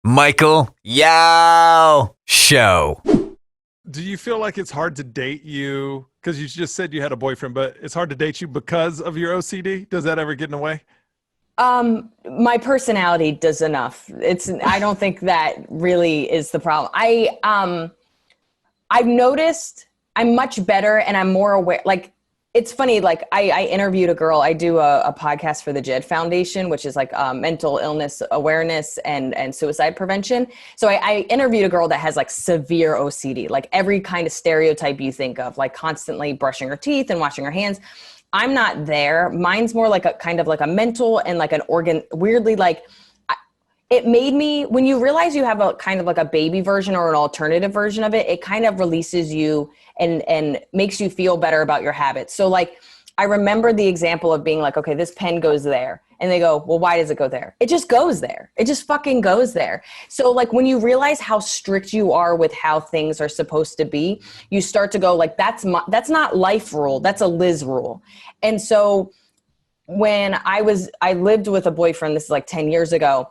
Michael Yao Show. Do you feel like it's hard to date you? Because you just said you had a boyfriend, but it's hard to date you because of your OCD? Does that ever get in the way? My personality does enough. I don't think that really is the problem. I've noticed I'm much better and I'm more aware. Like, it's funny, like I interviewed a girl. I do a podcast for the JED Foundation, which is like mental illness awareness and suicide prevention. So I interviewed a girl that has like severe OCD, like every kind of stereotype you think of, like constantly brushing her teeth and washing her hands. I'm not there. Mine's more like a kind of like a mental and like an organ, weirdly like, it made me, when you realize you have a kind of like a baby version or an alternative version of it, it kind of releases you and makes you feel better about your habits. So like, I remember the example of being like, okay, this pen goes there. And they go, well, why does it go there? It just goes there. It just fucking goes there. So like when you realize how strict you are with how things are supposed to be, you start to go like, that's not life rule. That's a Liz rule. And so when I lived with a boyfriend, this is like 10 years ago,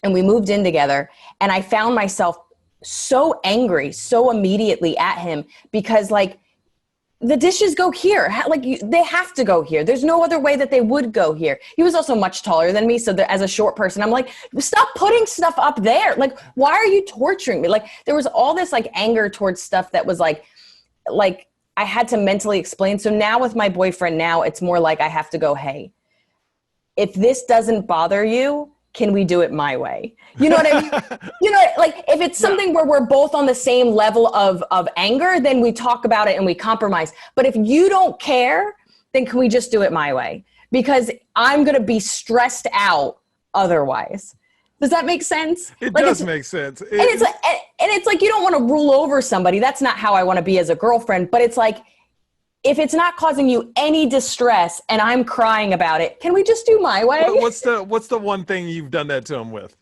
and we moved in together, and I found myself so angry so immediately at him because like the dishes go here. They have to go here. There's no other way that they would go here. He was also much taller than me. So as a short person, I'm like, stop putting stuff up there. Like, why are you torturing me? Like there was all this like anger towards stuff that was like I had to mentally explain. So now with my boyfriend now, it's more like I have to go, hey, if this doesn't bother you, can we do it my way? You know what I mean? Like if it's something where we're both on the same level of anger, then we talk about it and we compromise. But if you don't care, then can we just do it my way? Because I'm going to be stressed out otherwise. Does that make sense? It does make sense. It's like you don't want to rule over somebody. That's not how I want to be as a girlfriend. But it's like, if it's not causing you any distress and I'm crying about it, can we just do my way? What's the one thing you've done that to him with?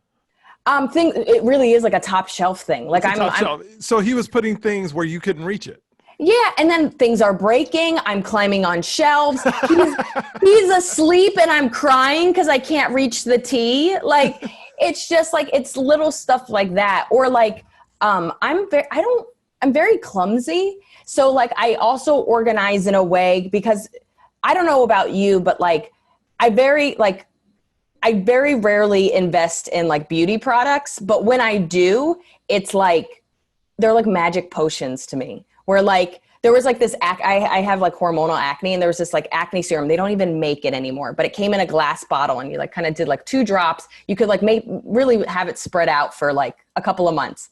It really is like a top shelf thing. Like shelf. So he was putting things where you couldn't reach it. Yeah, and then things are breaking. I'm climbing on shelves. He's asleep and I'm crying because I can't reach the tea. Like it's just like it's little stuff like that. Or like I'm very clumsy. So like I also organize in a way because I don't know about you, but like I very rarely invest in like beauty products, but when I do, it's like they're like magic potions to me. Where like there was like this I have like hormonal acne, and there was this like acne serum. They don't even make it anymore, but it came in a glass bottle, and you like kind of did like 2 drops. You could like really have it spread out for like a couple of months.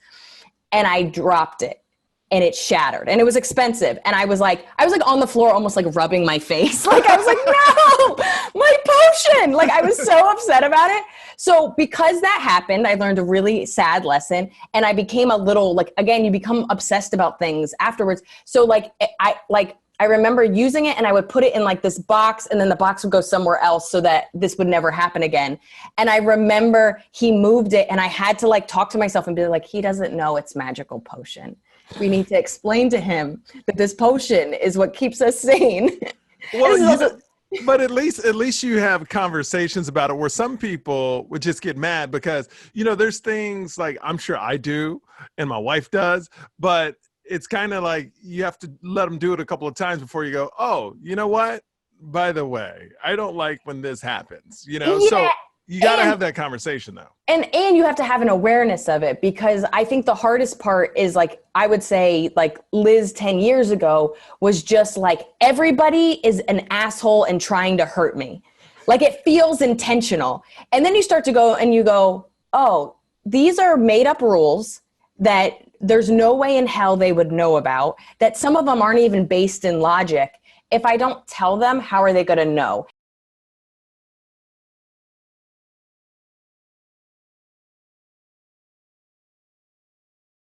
And I dropped it. And it shattered, and it was expensive. And I was like on the floor, almost like rubbing my face. Like I was like, no, my potion. Like I was so upset about it. So because that happened, I learned a really sad lesson, and I became a little like, again, you become obsessed about things afterwards. So like, I remember using it, and I would put it in like this box, and then the box would go somewhere else so that this would never happen again. And I remember he moved it, and I had to like talk to myself and be like, he doesn't know it's magical potion. We need to explain to him that this potion is what keeps us sane. Well, but at least you have conversations about it, where some people would just get mad because, there's things like I'm sure I do and my wife does, but it's kind of like you have to let them do it a couple of times before you go, oh, you know what? By the way, I don't like when this happens, Yeah. So you got to have that conversation though. And you have to have an awareness of it, because I think the hardest part is like, I would say like Liz 10 years ago was just like, everybody is an asshole and trying to hurt me. Like it feels intentional. And then you start to go and you go, oh, these are made up rules that there's no way in hell they would know about, that some of them aren't even based in logic. If I don't tell them, how are they going to know?